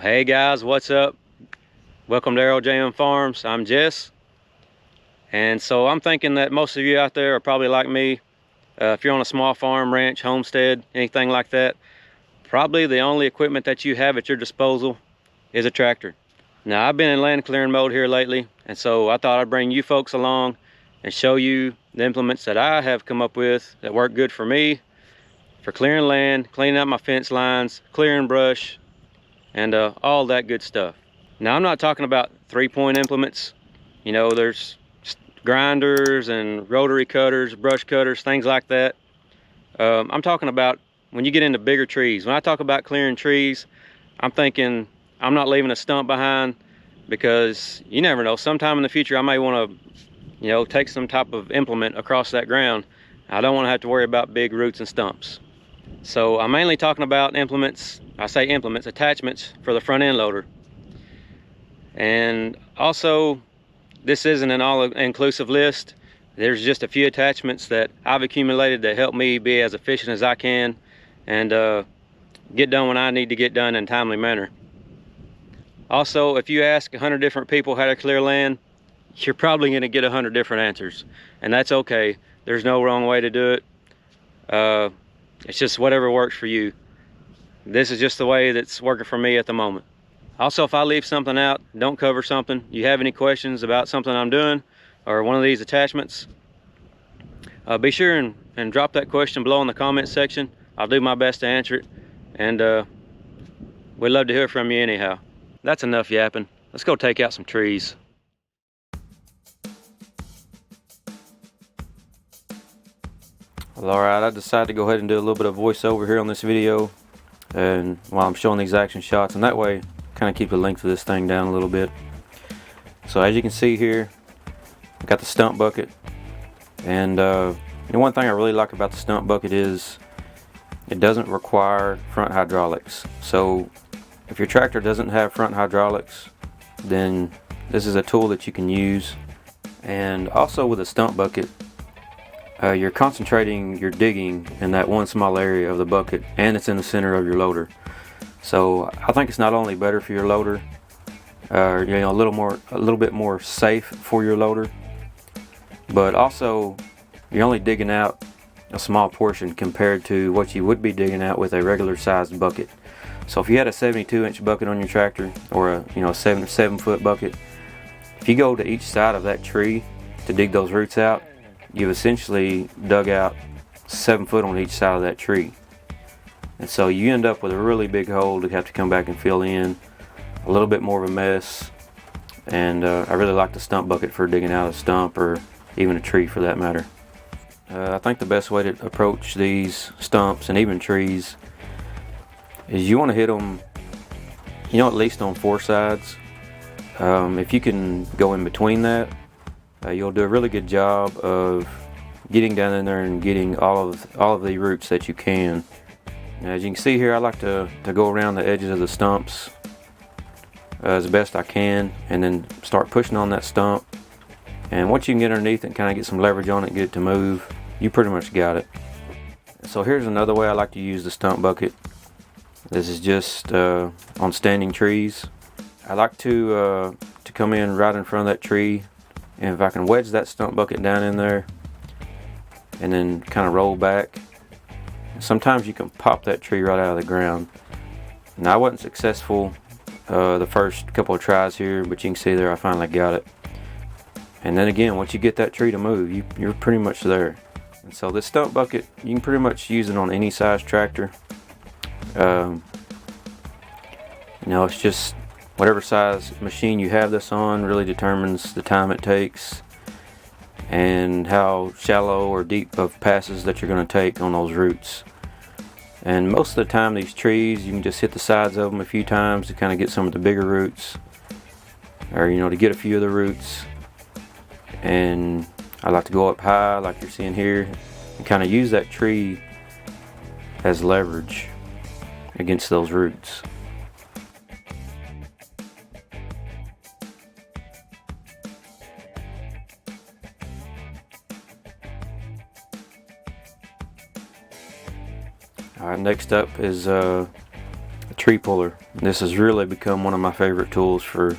Hey guys, what's up? Welcome to JM Farms. I'm Jess. And so I'm thinking that most of you out there are probably like me. If you're on a small farm, ranch, homestead, anything like that, probably the only equipment that you have at your disposal is a tractor. Now, I've been in land clearing mode here lately, and so I thought I'd bring you folks along and show you the implements that I have come up with that work good for me, for clearing land, cleaning out my fence lines, clearing brush, and all that good stuff. Now, I'm not talking about 3-point implements. You know, there's grinders and rotary cutters, brush cutters, things like that. I'm talking about when you get into bigger trees. When I talk about clearing trees, I'm thinking I'm not leaving a stump behind, because you never know. Sometime in the future, I may want to, take some type of implement across that ground. I don't want to have to worry about big roots and stumps. So I'm mainly talking about implements. I say implements, attachments for the front end loader. And also, this isn't an all-inclusive list. There's just a few attachments that I've accumulated that help me be as efficient as I can and get done when I need to get done in a timely manner. Also, if you ask 100 different people how to clear land, you're probably going to get 100 different answers, and that's okay. There's no wrong way to do it. It's just whatever works for you. This is just the way that's working for me at the moment. Also, if I leave something out, don't cover something, you have any questions about something I'm doing or one of these attachments, be sure and drop that question below in the comment section. I'll do my best to answer it, and we'd love to hear from you anyhow. That's enough yapping. Let's go take out some trees. Well, alright, I decided to go ahead and do a little bit of voiceover here on this video, and while I'm showing these action shots, and that way kind of keep the length of this thing down a little bit. So as you can see here, I got the stump bucket, and one thing I really like about the stump bucket is it doesn't require front hydraulics. So if your tractor doesn't have front hydraulics, then this is a tool that you can use. And also with a stump bucket, you're concentrating your digging in that one small area of the bucket, and it's in the center of your loader. So I think it's not only better for your loader, a little bit more safe for your loader, but also you're only digging out a small portion compared to what you would be digging out with a regular sized bucket. So if you had a 72-inch bucket on your tractor, or a 7-foot bucket, if you go to each side of that tree to dig those roots out, you've essentially dug out 7 foot on each side of that tree. And so you end up with a really big hole to have to come back and fill in, a little bit more of a mess. And I really like the stump bucket for digging out a stump, or even a tree for that matter. I think the best way to approach these stumps and even trees is you want to hit them, at least on 4 sides. If you can go in between that, you'll do a really good job of getting down in there and getting all of the roots that you can. Now, as you can see here, I like to go around the edges of the stumps as best I can, and then start pushing on that stump. And once you can get underneath it and kind of get some leverage on it, get it to move, you pretty much got it. So here's another way I like to use the stump bucket. This is just on standing trees. I like to come in right in front of that tree, and if I can wedge that stump bucket down in there and then kind of roll back, sometimes you can pop that tree right out of the ground. Now, I wasn't successful the first couple of tries here, but you can see there I finally got it. And then again, once you get that tree to move, you're pretty much there. And so this stump bucket, you can pretty much use it on any size tractor. It's just whatever size machine you have this on really determines the time it takes and how shallow or deep of passes that you're going to take on those roots. And most of the time, these trees, you can just hit the sides of them a few times to kind of get some of the bigger roots, or to get a few of the roots. And I like to go up high like you're seeing here and kind of use that tree as leverage against those roots. Alright, next up is tree puller. This has really become one of my favorite tools for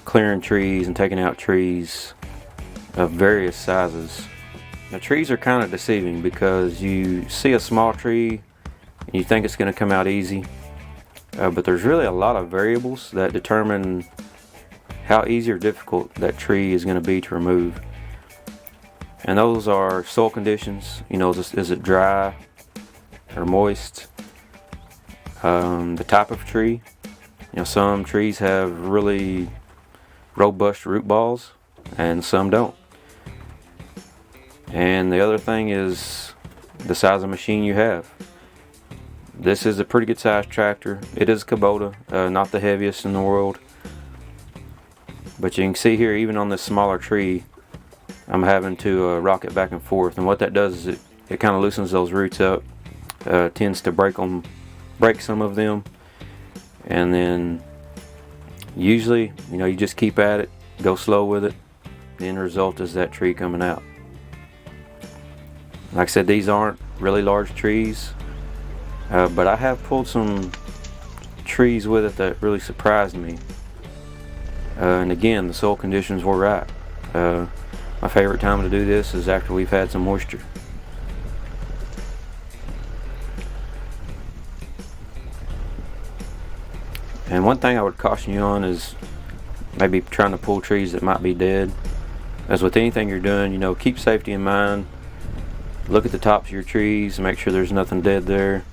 clearing trees and taking out trees of various sizes. Now, trees are kind of deceiving because you see a small tree and you think it's going to come out easy, but there's really a lot of variables that determine how easy or difficult that tree is going to be to remove. And those are soil conditions. You know, is it dry or moist? The type of tree. You know, some trees have really robust root balls and some don't. And the other thing is the size of machine you have. This is a pretty good sized tractor. It is a Kubota, not the heaviest in the world. But you can see here, even on this smaller tree, I'm having to rock it back and forth. And what that does is it kind of loosens those roots up, tends to break some of them. And then usually, you know, you just keep at it, go slow with it. The end result is that tree coming out. Like I said, these aren't really large trees, but I have pulled some trees with it that really surprised me. And again, the soil conditions were right. My favorite time to do this is after we've had some moisture. And one thing I would caution you on is maybe trying to pull trees that might be dead. As with anything you're doing, you know, keep safety in mind. Look at the tops of your trees, make sure there's nothing dead there.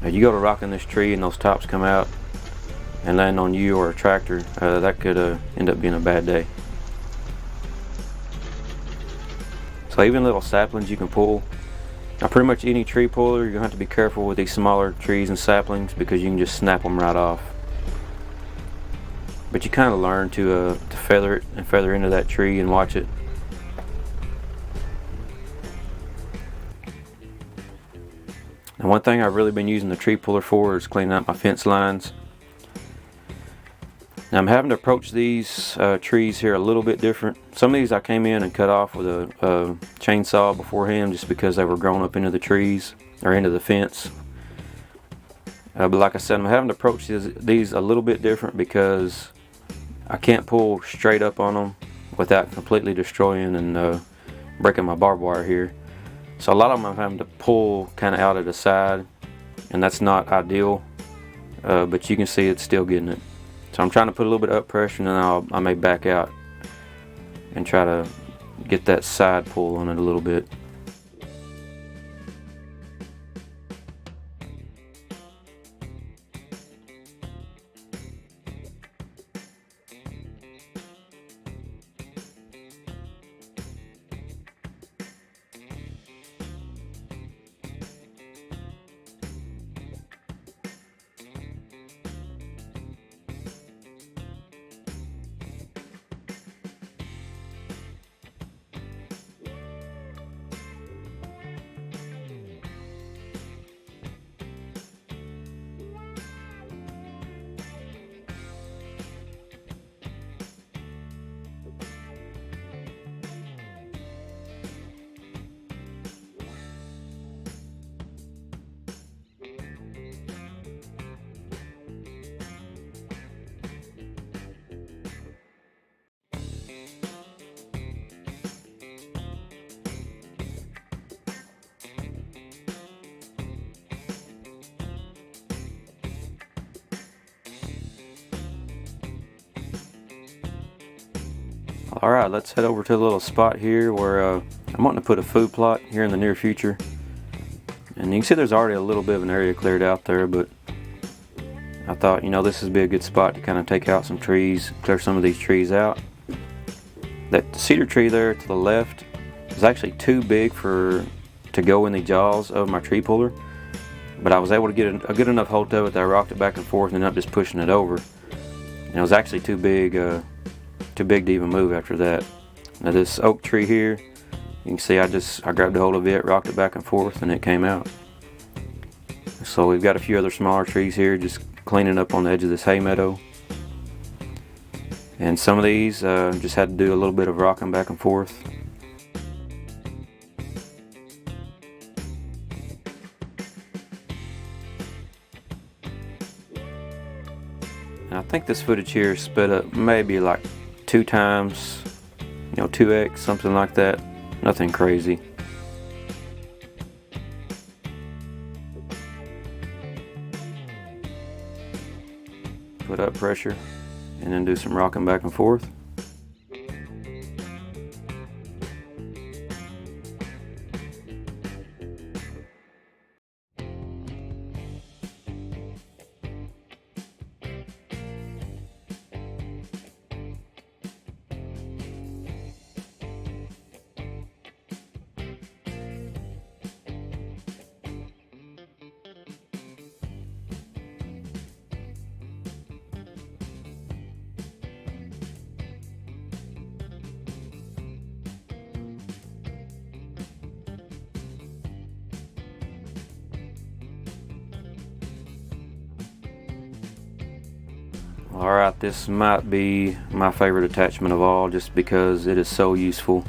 If you go to rocking this tree and those tops come out and land on you or a tractor, that could end up being a bad day. So even little saplings you can pull. Now, pretty much any tree puller, you're gonna have to be careful with these smaller trees and saplings because you can just snap them right off. But you kind of learn to feather it and feather into that tree and watch it. And one thing I've really been using the tree puller for is cleaning out my fence lines. Now I'm having to approach these trees here a little bit different. Some of these I came in and cut off with a chainsaw beforehand just because they were growing up into the trees or into the fence. But like I said, I'm having to approach these a little bit different because I can't pull straight up on them without completely destroying and breaking my barbed wire here. So a lot of them I'm having to pull kind of out at the side, and that's not ideal, but you can see it's still getting it. So I'm trying to put a little bit of up pressure, and then I may back out and try to get that side pull on it a little bit. Alright, let's head over to a little spot here where I'm wanting to put a food plot here in the near future. And you can see there's already a little bit of an area cleared out there, but I thought, you know, this would be a good spot to kind of take out some trees, clear some of these trees out. That cedar tree there to the left is actually too big to go in the jaws of my tree puller, but I was able to get a good enough hold of it that I rocked it back and forth and ended up just pushing it over. And it was actually too big to even move after that. Now this oak tree here, you can see I grabbed a hold of it, rocked it back and forth, and it came out. So we've got a few other smaller trees here just cleaning up on the edge of this hay meadow. And some of these just had to do a little bit of rocking back and forth. And I think this footage here is split up maybe like 2 times, 2x, something like that. Nothing crazy. Put up pressure and then do some rocking back and forth. Alright, this might be my favorite attachment of all, just because it is so useful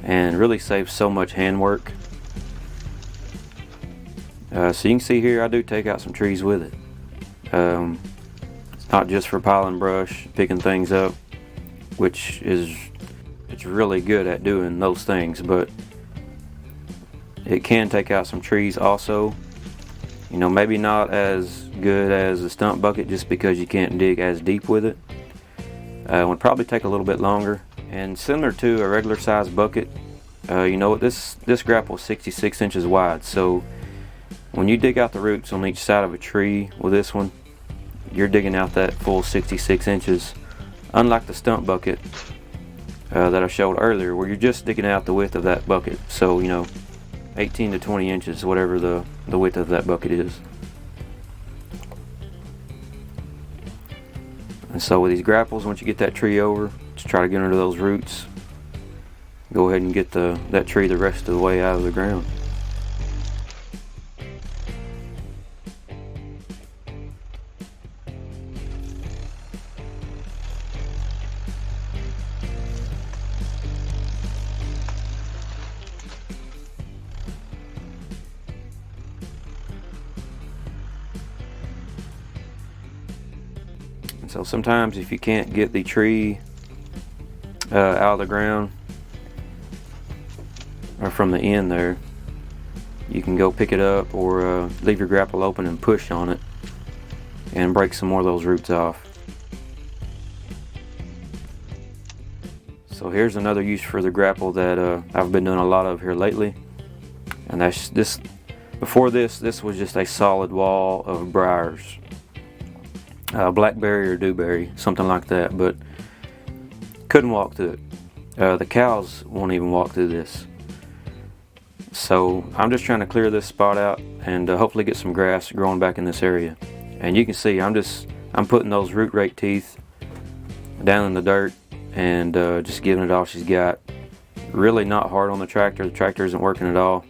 and really saves so much handwork. So you can see here I do take out some trees with it. It's not just for piling brush, picking things up, which it's really good at doing those things, but it can take out some trees also. Maybe not as good as the stump bucket, just because you can't dig as deep with it. It would probably take a little bit longer, and similar to a regular size bucket, this grapple is 66 inches wide, so when you dig out the roots on each side of a tree with this one, you're digging out that full 66 inches, unlike the stump bucket that I showed earlier, where you're just digging out the width of that bucket. So 18 to 20 inches, whatever the width of that bucket is. And so with these grapples, once you get that tree over, just try to get under those roots. Go ahead and get that tree the rest of the way out of the ground. So sometimes if you can't get the tree out of the ground or from the end there, you can go pick it up or leave your grapple open and push on it and break some more of those roots off. So here's another use for the grapple that I've been doing a lot of here lately, and that's this. Before this was just a solid wall of briars. Blackberry or dewberry, something like that, but couldn't walk through it. The cows won't even walk through this. So I'm just trying to clear this spot out and hopefully get some grass growing back in this area. And you can see I'm putting those root rake teeth down in the dirt and just giving it all she's got. Really not hard on the tractor. The tractor isn't working at all.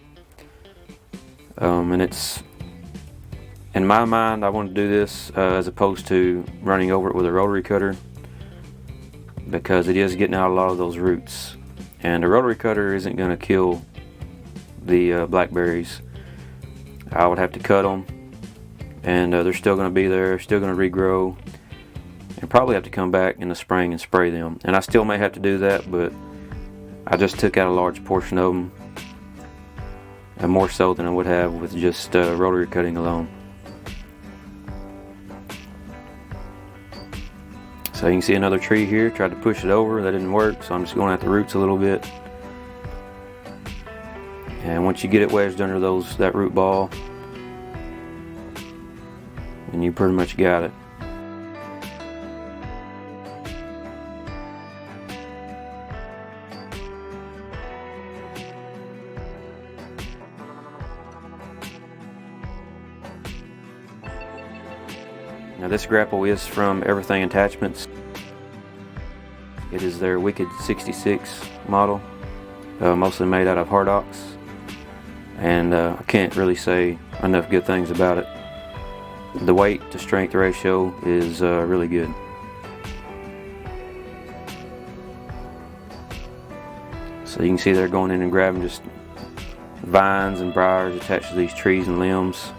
And it's, in my mind, I want to do this as opposed to running over it with a rotary cutter, because it is getting out a lot of those roots, and the rotary cutter isn't going to kill the blackberries. I would have to cut them, and they're still going to be there, still going to regrow, and probably have to come back in the spring and spray them. And I still may have to do that, but I just took out a large portion of them, and more so than I would have with just rotary cutting alone. So you can see another tree here. Tried to push it over, that didn't work, so I'm just going at the roots a little bit. And once you get it wedged under that root ball, then you pretty much got it. Now this grapple is from Everything Attachments. It is their Wicked 66 model, mostly made out of hard ox, and I can't really say enough good things about it. The weight to strength ratio is really good. So you can see they're going in and grabbing just vines and briars attached to these trees and limbs.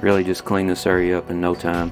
Really just clean this area up in no time.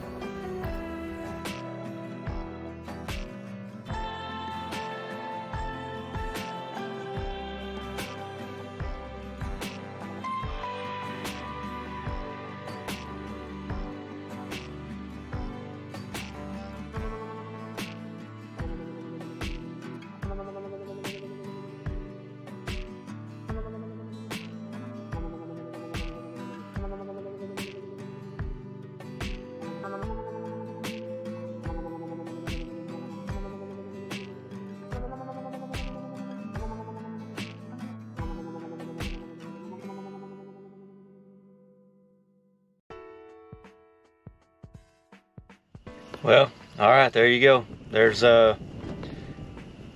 Well, alright, there you go. There's the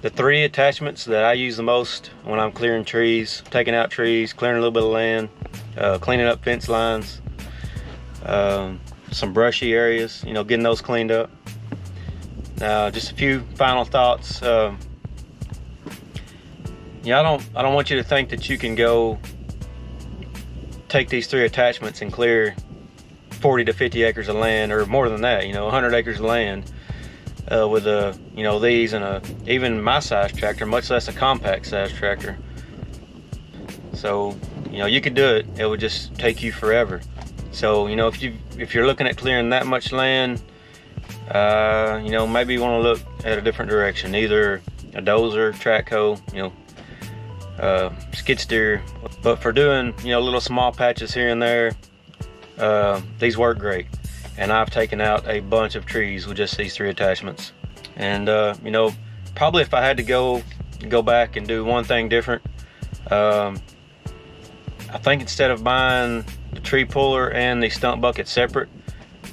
3 attachments that I use the most when I'm clearing trees, taking out trees, clearing a little bit of land, cleaning up fence lines, some brushy areas, you know, getting those cleaned up. Now, just a few final thoughts. Yeah, I don't want you to think that you can go take these 3 attachments and clear 40 to 50 acres of land, or more than that, you know, 100 acres of land with you know, these and even my size tractor, much less a compact size tractor. So, you know, you could do it. It would just take you forever. So, you know, if you're looking at clearing that much land, you know, maybe you want to look at a different direction, either a dozer, track hoe, you know, skid steer. But for doing, you know, little small patches here and there, these work great, and I've taken out a bunch of trees with just these 3 attachments. And you know, probably if I had to go back and do one thing different, I think instead of buying the tree puller and the stump bucket separate,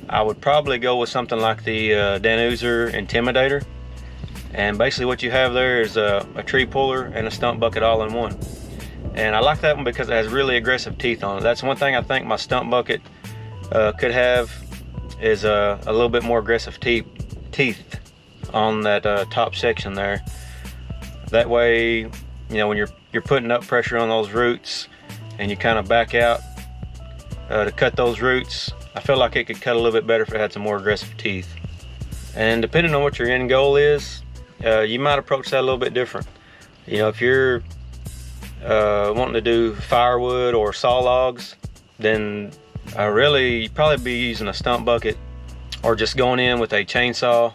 I would probably go with something like the Danuser Intimidator. And basically what you have there is a tree puller and a stump bucket all in one. And I like that one because it has really aggressive teeth on it. That's one thing I think my stump bucket could have, is a little bit more aggressive teeth on that top section there. That way, you know, when you're putting up pressure on those roots and you kind of back out to cut those roots, I feel like it could cut a little bit better if it had some more aggressive teeth. And depending on what your end goal is, you might approach that a little bit different. You know, if you're wanting to do firewood or saw logs, then really you'd probably be using a stump bucket, or just going in with a chainsaw,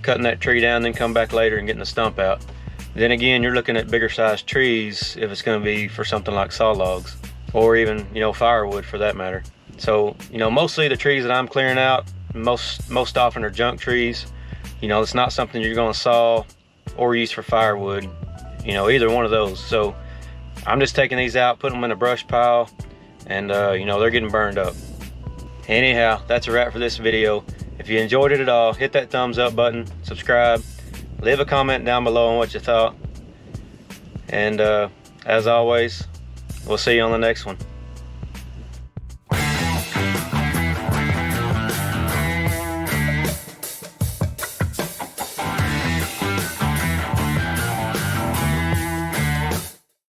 cutting that tree down, then come back later and getting the stump out. Then again, you're looking at bigger sized trees if it's going to be for something like saw logs, or even, you know, firewood for that matter. So, you know, mostly the trees that I'm clearing out most often are junk trees. You know, it's not something you're going to saw or use for firewood, you know, either one of those. So I'm just taking these out, putting them in a brush pile, and you know, they're getting burned up. Anyhow, that's a wrap for this video. If you enjoyed it at all, hit that thumbs up button, subscribe, leave a comment down below on what you thought, and as always, we'll see you on the next one.